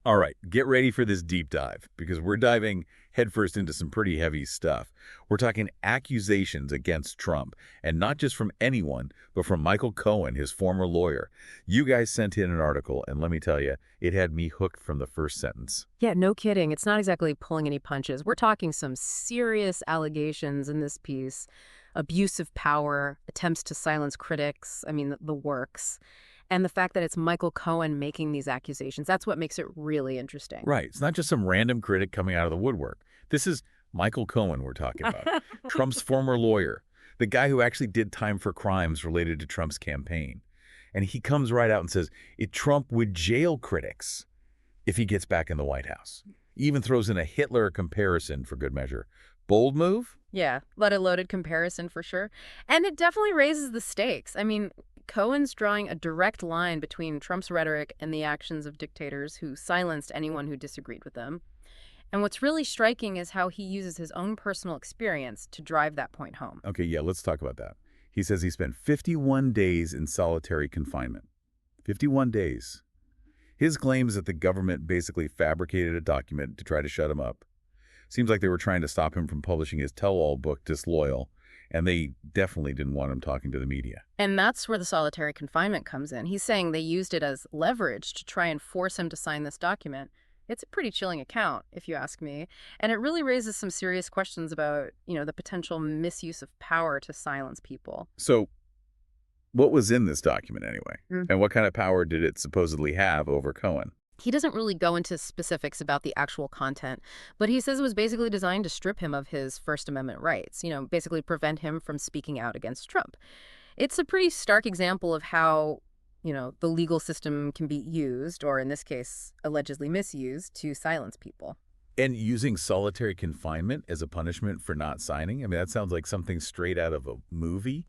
All right, get ready for this deep dive because we're diving headfirst into some pretty heavy stuff. We're talking accusations against Trump, and not just from anyone, but from Michael Cohen, his former lawyer. You guys sent in an article, and let me tell you, it had me hooked from the first sentence. Yeah, no kidding. It's not exactly pulling any punches. We're talking some serious allegations in this piece. Abuse of power, attempts to silence critics, I mean, the works. And the fact that it's Michael Cohen making these accusations, that's what makes it really interesting. Right, it's not just some random critic coming out of the woodwork. This is Michael Cohen we're talking about, Trump's former lawyer, the guy who actually did time for crimes related to Trump's campaign. And he comes right out and says Trump would jail critics if he gets back in the White House. He even throws in a Hitler comparison for good measure. Bold move? Yeah, let a loaded comparison for sure. And it definitely raises the stakes. I mean, Cohen's drawing a direct line between Trump's rhetoric and the actions of dictators who silenced anyone who disagreed with them. And what's really striking is how he uses his own personal experience to drive that point home. Okay, yeah, let's talk about that. He says he spent 51 days in solitary confinement. 51 days. His claim is that the government basically fabricated a document to try to shut him up. Seems like they were trying to stop him from publishing his tell-all book, Disloyal, and they definitely didn't want him talking to the media. And that's where the solitary confinement comes in. He's saying they used it as leverage to try and force him to sign this document. It's a pretty chilling account, if you ask me. And it really raises some serious questions about, the potential misuse of power to silence people. So what was in this document anyway? And what kind of power did it supposedly have over Cohen? He doesn't really go into specifics about the actual content, but he says it was basically designed to strip him of his First Amendment rights, basically prevent him from speaking out against Trump. It's a pretty stark example of how, the legal system can be used, or in this case, allegedly misused, to silence people. And using solitary confinement as a punishment for not signing? I mean, that sounds like something straight out of a movie.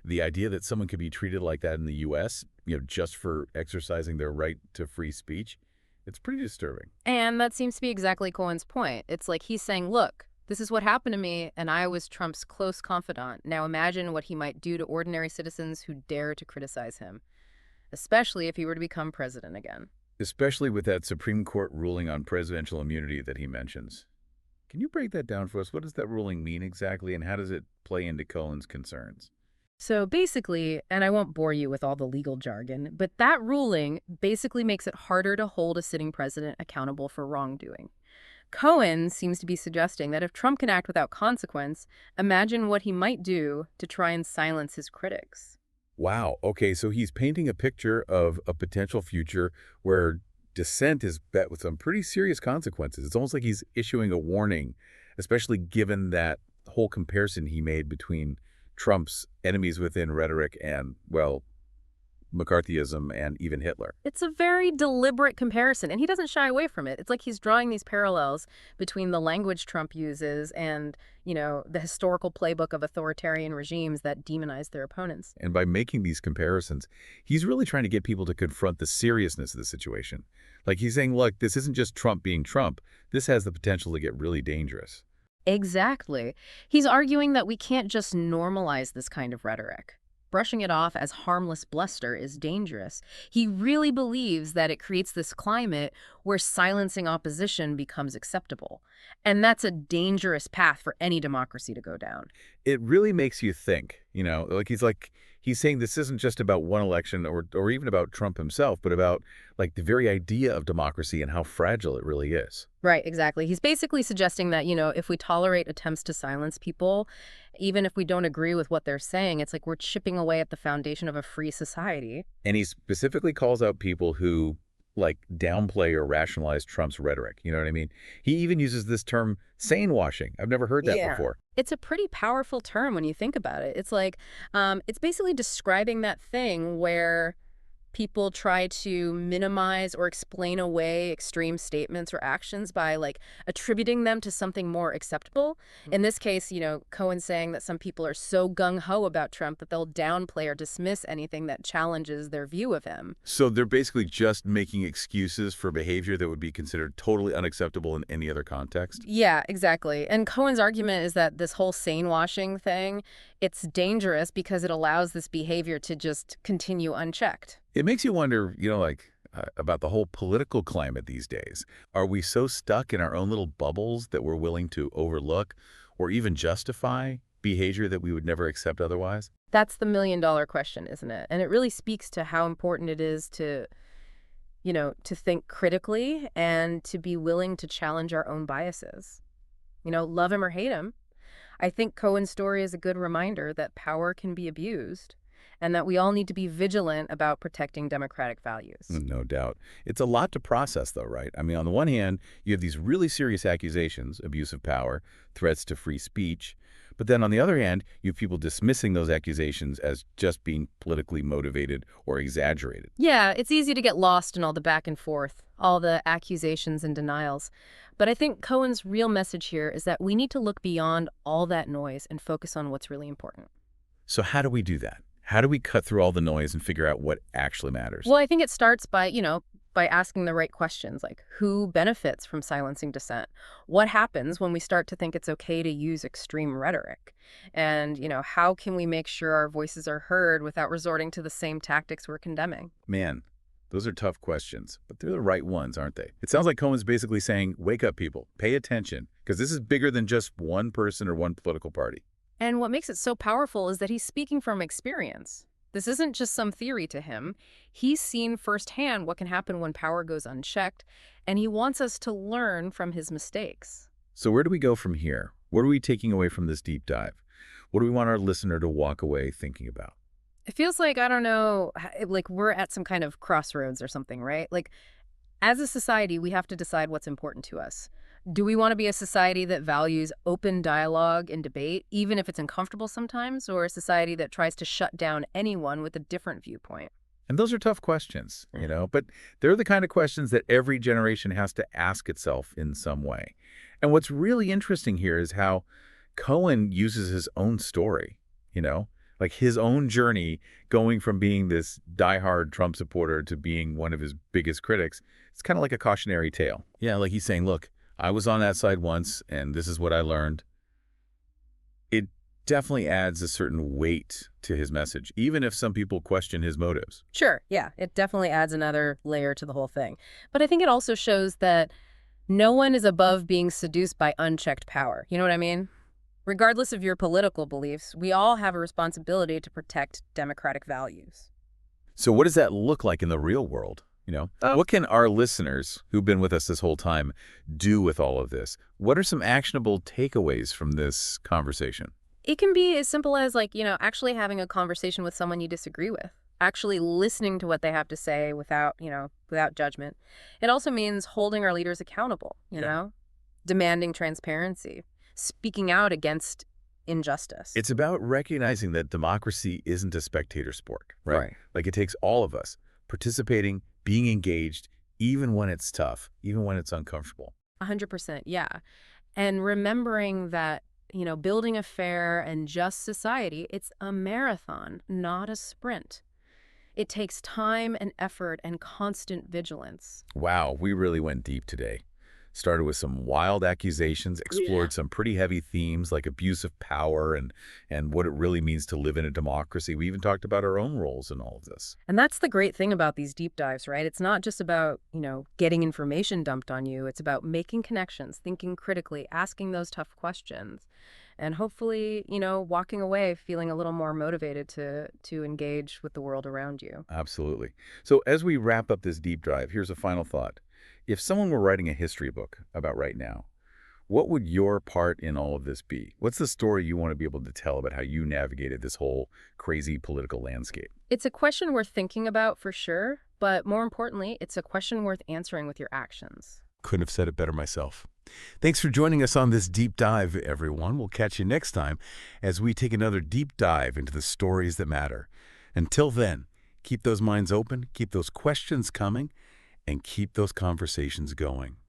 The idea that someone could be treated like that in the U.S., just for exercising their right to free speech, it's pretty disturbing. And that seems to be exactly Cohen's point. It's like he's saying, look, this is what happened to me, and I was Trump's close confidant. Now imagine what he might do to ordinary citizens who dare to criticize him, especially if he were to become president again. Especially with that Supreme Court ruling on presidential immunity that he mentions. Can you break that down for us? What does that ruling mean exactly, and how does it play into Cohen's concerns? So basically, and I won't bore you with all the legal jargon, but that ruling basically makes it harder to hold a sitting president accountable for wrongdoing. Cohen seems to be suggesting that if Trump can act without consequence, imagine what he might do to try and silence his critics. Wow. Okay, so he's painting a picture of a potential future where dissent is met with some pretty serious consequences. It's almost like he's issuing a warning, especially given that whole comparison he made between Trump's enemies within rhetoric and, well, McCarthyism and even Hitler. It's a very deliberate comparison, and he doesn't shy away from it. It's like he's drawing these parallels between the language Trump uses and, the historical playbook of authoritarian regimes that demonize their opponents. And by making these comparisons, he's really trying to get people to confront the seriousness of the situation. Like he's saying, look, this isn't just Trump being Trump. This has the potential to get really dangerous. Exactly. He's arguing that we can't just normalize this kind of rhetoric. Brushing it off as harmless bluster is dangerous. He really believes that it creates this climate where silencing opposition becomes acceptable. And that's a dangerous path for any democracy to go down. It really makes you think, he's saying this isn't just about one election or even about Trump himself, but about like the very idea of democracy and how fragile it really is. Right, exactly. He's basically suggesting that, if we tolerate attempts to silence people, even if we don't agree with what they're saying, it's like we're chipping away at the foundation of a free society. And he specifically calls out people who downplay or rationalize Trump's rhetoric. You know what I mean? He even uses this term sane washing. I've never heard that before. It's a pretty powerful term when you think about it. It's like, it's basically describing that thing where people try to minimize or explain away extreme statements or actions by attributing them to something more acceptable. In this case, Cohen's saying that some people are so gung-ho about Trump that they'll downplay or dismiss anything that challenges their view of him. So they're basically just making excuses for behavior that would be considered totally unacceptable in any other context? Yeah, exactly. And Cohen's argument is that this whole sane washing thing, it's dangerous because it allows this behavior to just continue unchecked. It makes you wonder, about the whole political climate these days. Are we so stuck in our own little bubbles that we're willing to overlook or even justify behavior that we would never accept otherwise? That's the million-dollar question, isn't it? And it really speaks to how important it is to, to think critically and to be willing to challenge our own biases. Love him or hate him. I think Cohen's story is a good reminder that power can be abused and that we all need to be vigilant about protecting democratic values. No doubt. It's a lot to process, though, right? I mean, on the one hand, you have these really serious accusations, abuse of power, threats to free speech. But then on the other hand, you have people dismissing those accusations as just being politically motivated or exaggerated. Yeah, it's easy to get lost in all the back and forth, all the accusations and denials. But I think Cohen's real message here is that we need to look beyond all that noise and focus on what's really important. So how do we do that? How do we cut through all the noise and figure out what actually matters? Well, I think it starts by, by asking the right questions, like who benefits from silencing dissent? What happens when we start to think it's okay to use extreme rhetoric? And, how can we make sure our voices are heard without resorting to the same tactics we're condemning? Man, those are tough questions, but they're the right ones, aren't they? It sounds like Cohen's basically saying, wake up, people, pay attention, because this is bigger than just one person or one political party. And what makes it so powerful is that he's speaking from experience. This isn't just some theory to him. He's seen firsthand what can happen when power goes unchecked, and he wants us to learn from his mistakes. So where do we go from here? What are we taking away from this deep dive? What do we want our listener to walk away thinking about? It feels like, I don't know, like we're at some kind of crossroads or something, right? Like, as a society, we have to decide what's important to us. Do we want to be a society that values open dialogue and debate, even if it's uncomfortable sometimes, or a society that tries to shut down anyone with a different viewpoint? And those are tough questions, but they're the kind of questions that every generation has to ask itself in some way. And what's really interesting here is how Cohen uses his own story, like his own journey going from being this diehard Trump supporter to being one of his biggest critics. It's kind of like a cautionary tale. Yeah, like he's saying, look, I was on that side once, and this is what I learned. It definitely adds a certain weight to his message, even if some people question his motives. Sure, yeah, it definitely adds another layer to the whole thing. But I think it also shows that no one is above being seduced by unchecked power. You know what I mean? Regardless of your political beliefs, we all have a responsibility to protect democratic values. So what does that look like in the real world? What can our listeners who've been with us this whole time do with all of this? What are some actionable takeaways from this conversation? It can be as simple as actually having a conversation with someone you disagree with, actually listening to what they have to say without judgment. It also means holding our leaders accountable, demanding transparency, speaking out against injustice. It's about recognizing that democracy isn't a spectator sport, right? Like it takes all of us participating, being engaged, even when it's tough, even when it's uncomfortable. 100%, yeah. And remembering that, building a fair and just society, it's a marathon, not a sprint. It takes time and effort and constant vigilance. Wow, we really went deep today. Started with some wild accusations, explored some pretty heavy themes like abuse of power and what it really means to live in a democracy. We even talked about our own roles in all of this. And that's the great thing about these deep dives, right? It's not just about, getting information dumped on you. It's about making connections, thinking critically, asking those tough questions, and hopefully, walking away feeling a little more motivated to engage with the world around you. Absolutely. So as we wrap up this deep dive, here's a final thought. If someone were writing a history book about right now, what would your part in all of this be? What's the story you want to be able to tell about how you navigated this whole crazy political landscape? It's a question worth thinking about for sure, but more importantly, it's a question worth answering with your actions. Couldn't have said it better myself. Thanks for joining us on this deep dive, everyone. We'll catch you next time as we take another deep dive into the stories that matter. Until then, keep those minds open, keep those questions coming, and keep those conversations going.